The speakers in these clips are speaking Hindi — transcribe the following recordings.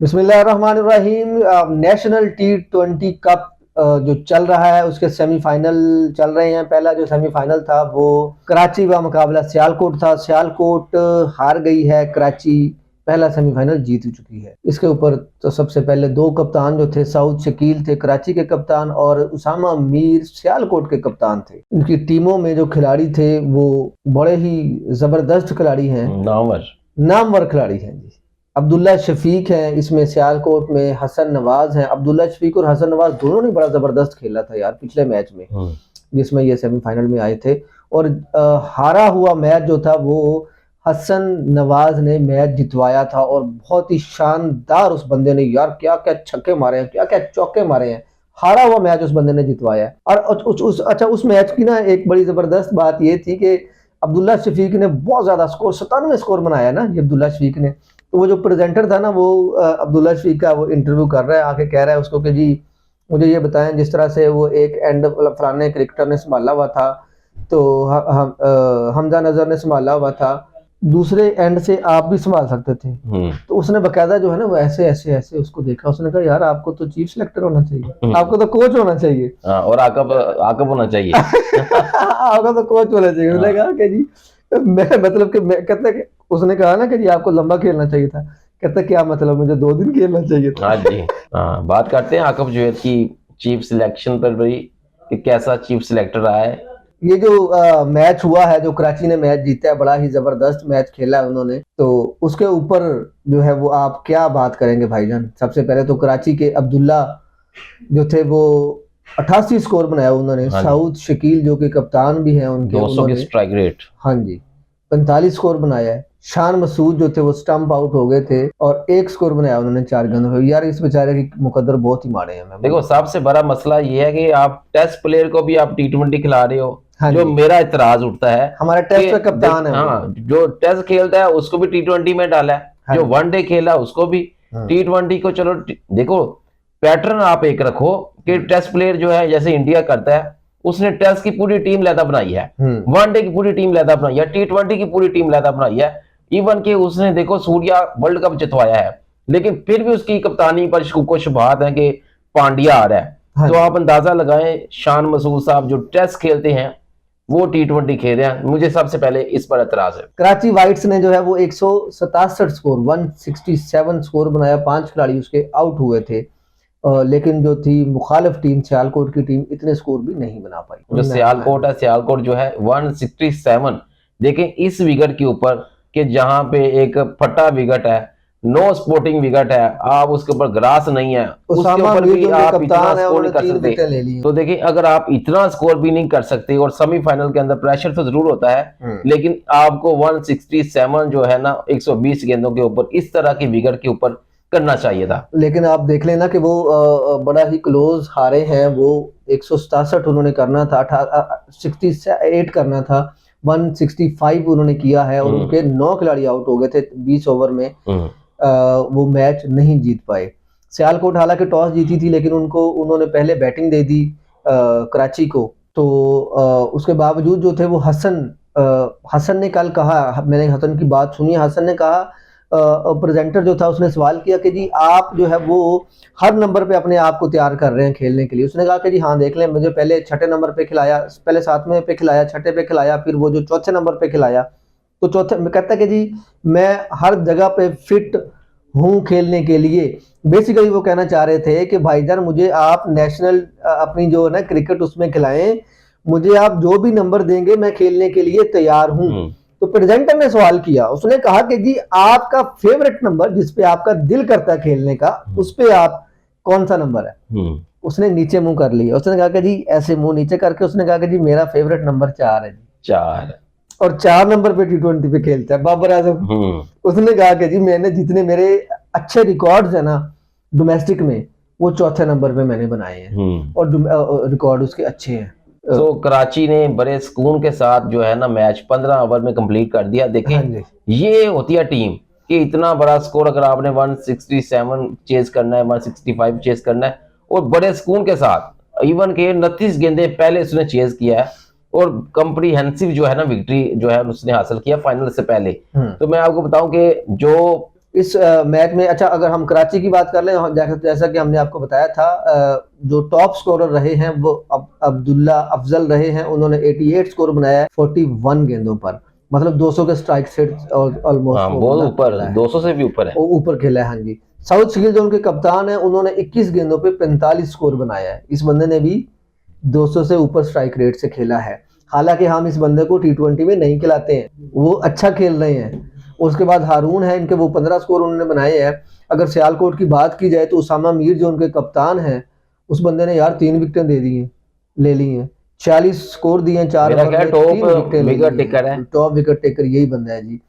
बिस्मिल्लाहिर्रहमानिर्रहीम। नेशनल T20 कप जो चल रहा है उसके सेमीफाइनल चल रहे हैं। पहला जो सेमीफाइनल था वो कराची का मुकाबला सियालकोट था। सियालकोट हार गई है, कराची पहला सेमीफाइनल जीत चुकी है। इसके ऊपर तो सबसे पहले दो कप्तान जो थे, सऊद शकील थे कराची के कप्तान और उसामा मीर सियालकोट के कप्तान थे। इनकी टीमों में जो खिलाड़ी थे वो बड़े ही जबरदस्त खिलाड़ी हैं, नामवर खिलाड़ी हैं जी। अब्दुल्ला शफीक है इसमें, सियालकोट में हसन नवाज है। अब्दुल्ला शफीक और हसन नवाज दोनों ने बड़ा जबरदस्त खेला था यार पिछले मैच में, जिसमें ये सेमीफाइनल में आए थे। और हारा हुआ मैच जो था वो हसन नवाज ने मैच जितवाया था और बहुत ही शानदार उस बंदे ने यार क्या क्या छक्के मारे हैं, क्या क्या चौके मारे हैं। हारा हुआ मैच उस बंदे ने जितवाया है। और उस मैच की ना एक बड़ी जबरदस्त बात ये थी कि अब्दुल्ला शफीक ने बहुत ज्यादा स्कोर 97 स्कोर बनाया ना ये अब्दुल्ला शफीक ने। तो वो जो प्रेजेंटर था ना वो अब्दुल्ला शफीक का वो इंटरव्यू कर रहा है, आके कह रहा है उसको कि जी मुझे ये बताएं, जिस तरह से वो एक एंड फलाने क्रिकेटर ने संभाला हुआ था, तो हमजा नजर ने संभाला हुआ था, दूसरे एंड से आप भी संभाल सकते थे। तो उसने बकायदा जो है ना वो ऐसे ऐसे ऐसे उसको देखा। उसने कहा यार आपको तो चीफ सिलेक्टर होना चाहिए, आपको तो कोच होना चाहिए। और आकब होना चाहिए। आपका तो कोच होना चाहिए। उसने कहा कि जी मैं मतलब कि मैं कहते कि उसने कहा ना कि जी आपको लंबा खेलना चाहिए था। कहते क्या मतलब, मुझे 2 दिन खेलना चाहिए था। हाँ जी। हाँ, बात करते हैं आकब जुबैर की चीफ सिलेक्शन पर भी कि कैसा चीफ सिलेक्टर रहा है। ये जो मैच हुआ है, जो कराची ने मैच जीता है, बड़ा ही जबरदस्त मैच खेला है उन्होंने, तो उसके ऊपर जो है वो आप क्या बात करेंगे भाईजान? सबसे पहले तो कराची के अब्दुल्ला जो थे वो 88 स्कोर बनाया उन्होंने। सऊद शकील जो कि कप्तान भी हैं उनके, 200 की स्ट्राइक रेट, हाँ जी, 45 स्कोर बनाया है। शान मसूद जो थे वो स्टंप आउट हो गए थे और 1 स्कोर बनाया उन्होंने 4 गेंदों पे। यार इस बेचारे की मुकद्दर बहुत ही माड़े हैं। देखो सबसे बड़ा मसला ये है कि आप टेस्ट प्लेयर को भी आप T20 खिला रहे हो। हाँ जो मेरा इतराज उठता है, हमारा टेस्ट का कप्तान है, हाँ, जो टेस्ट खेलता है उसको भी T20 में डाला है। हाँ, जो वनडे खेला उसको भी T20 को। चलो देखो पैटर्न आप एक रखो कि टेस्ट प्लेयर जो है जैसे इंडिया करता है, उसने टेस्ट की पूरी टीम लैदा बनाई है, वनडे की पूरी टीम लैदा बनाई है, T20 की पूरी टीम लैदा बनाई है। इवन के उसने देखो सूर्या वर्ल्ड कप जितवाया है, लेकिन फिर भी उसकी कप्तानी पर कुछ बात है कि पांड्या आ रहा है। हाँ, तो आप अंदाजा लगाएं शान मसूद साहब जो टेस्ट खेलते हैं वो T20 खेल रहे हैं। मुझे सबसे पहले इस पर एतराज है। कराची वाइट्स ने जो है वो 167 स्कोर 167 स्कोर बनाया, 5 खिलाड़ी उसके आउट हुए थे। लेकिन जो थी मुखालिफ टीम सियालकोट की टीम इतने स्कोर भी नहीं बना पाई। जो सियालकोट है, सियालकोट जो है 167। देखें इस विकेट के ऊपर कि जहां पे एक फटा विकेट है, नो स्पोर्टिंग विकेट है, आप उसके ऊपर ग्रास नहीं है, उसके ऊपर भी आप इतना स्कोर नहीं कर सकते। तो देखिए अगर आप इतना स्कोर भी नहीं कर सकते और सेमीफाइनल के अंदर प्रेशर तो जरूर होता है, लेकिन आपको 167 जो है ना 120 गेंदों के ऊपर इस तरह की विकेट के ऊपर करना चाहिए था। लेकिन आप देख लेना कि वो बड़ा ही क्लोज हारे हैं। वो 167 उन्होंने करना था, 68 करना था, 165 उन्होंने किया है और उनके 9 खिलाड़ी आउट हो गए थे 20 ओवर में। वो मैच नहीं जीत पाए। सियालकोट हालांकि टॉस जीती थी लेकिन उन्होंने पहले बैटिंग दे दी कराची को। तो उसके बावजूद जो थे वो हसन ने कल कहा, मैंने हसन की बात सुनी, हसन ने कहा, प्रेजेंटर जो था उसने सवाल किया कि जी आप जो है वो हर नंबर पे अपने आप को तैयार कर रहे हैं खेलने के लिए। उसने कहा कि जी हाँ देख लें, मुझे पहले 6ठे नंबर पे खिलाया, पहले 7वें पे खिलाया, 6ठे पे खिलाया, फिर वो जो 4थे नंबर पे खिलाया। तो चौथे में कहता है कि जी मैं हर जगह पे फिट हूँ खेलने के लिए। बेसिकली वो कहना चाह रहे थे कि भाईजान मुझे आप नेशनल अपनी जो है ना क्रिकेट उसमें खिलाएं, मुझे आप जो भी नंबर देंगे मैं खेलने के लिए तैयार हूँ। तो प्रेजेंटर ने सवाल किया, उसने कहा कि जी आपका फेवरेट नंबर जिस पे आपका दिल करता है खेलने का, उस पे आप कौन सा नंबर है? उसने नीचे मुंह कर लिया। उसने कहा कि जी ऐसे मुंह नीचे करके उसने कहा कि जी मेरा फेवरेट नंबर 4 है जी। 4 और 4 नंबर पे T20 पे खेलता है बाबर आजम। उसने कहा कि जी मैंने जितने मेरे अच्छे रिकॉर्ड्स है ना डोमेस्टिक में, वो 4थे नंबर पे मैंने बनाए हैं और रिकॉर्ड उसके अच्छे हैं। तो कराची ने बड़े सुकून के साथ जो है ना मैच 15 ओवर में कंप्लीट कर दिया। देखें ये होती है टीम कि इतना बड़ा स्कोर अगर आपने 167 चेज करना है, 165 चेज करना है और बड़े सुकून के साथ, इवन के 29 गेंदे पहले उसने चेज किया है और कंप्रीहेंसिव जो है ना विक्ट्री जो है उसने हासिल किया फाइनल से पहले। तो मैं आपको बताऊं कि जो इस मैच में। अच्छा, अगर हम कराची की बात कर लें, जैसा कि हमने आपको बताया था, जो टॉप स्कोरर रहे हैं वो अब्दुल्ला अफजल रहे हैं। उन्होंने 88 स्कोर बनाया है 41 गेंदों पर, मतलब 200 के स्ट्राइक सेट ऑलमोस्ट हाँ वो बहुत बंदा ऊपर, खेला है, 200 से भी ऊपर है। वो ऊपर खेला है। हाँ जी। साउथ सिखिल जो उनके कप्तान है, उन्होंने 21 गेंदों पे 45 स्कोर बनाया है। इस बंदे ने भी 200 से ऊपर स्ट्राइक रेट से खेला है। हालांकि हम इस बंदे को T20 में नहीं खिलाते हैं, वो अच्छा खेल रहे हैं। उसके बाद हारून है इनके, वो 15 स्कोर उन्होंने बनाए हैं। अगर सियालकोट की बात की जाए तो उसामा मीर जो उनके कप्तान हैं, उस बंदे ने यार 3 विकेटें दे दी हैं, ले ली हैं। 46 स्कोर दिए हैं 4 मेरा ओवर क्या में, टॉप 3 विकेटें ले विकेट ली टेकर है। हैं। टॉप विकेट टेकर यही बंदा है जी।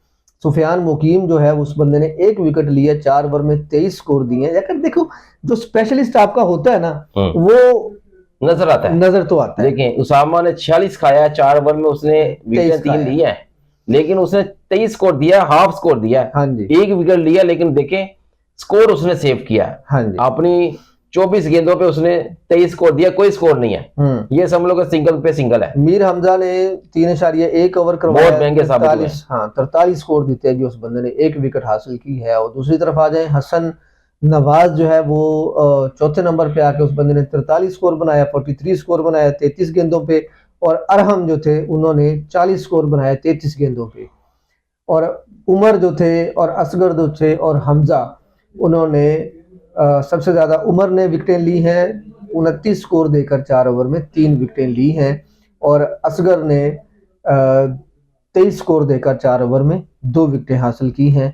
सुफियान मुकीम जो है, उस बंदे ने 1 विकेट लिया, 4 ओवर में 23 स्कोर दिए हैं। अगर देखो, जो स्पेशलिस्ट आपका होता है ना, वो नजर आता है। नजर तो आता है। देखिए उसामा ने 46 खाया, 4 ओवर में उसने 23 विकेट 3 खाया। ली है, लेकिन उसने 23 स्कोर दिया, हाफ स्कोर दिया, हाँ जी। 1 विकेट लिया, लेकिन देखें स्कोर उसने सेव किया। हाँ जी। अपनी 24 गेंदों पे उसने 23 स्कोर दिया, कोई स्कोर नहीं है। ये समझ लो कि सिंगल पे सिंगल है। मीर हमजा ने 3.1 ओवर करवाया, बहुत महंगे साबित हुए। 43, हाँ 43 स्कोर देते हैं जी उस बंदे ने, 1 विकेट हासिल की है। और दूसरी तरफ आ जाए, हसन नवाज जो है वो चौथे नंबर पे आके उस बंदे ने 43 स्कोर बनाया, 43 स्कोर बनाया 33 गेंदों पे। और अरहम जो थे, उन्होंने 40 स्कोर बनाया 33 गेंदों पे। और उमर जो थे और असगर जो थे और हमजा, उन्होंने सबसे ज़्यादा उमर ने विकेटें ली हैं, 29 स्कोर देकर 4 ओवर में 3 विकेटें ली हैं। और असगर ने 23 स्कोर देकर 4 ओवर में 2 विकेटें हासिल की हैं।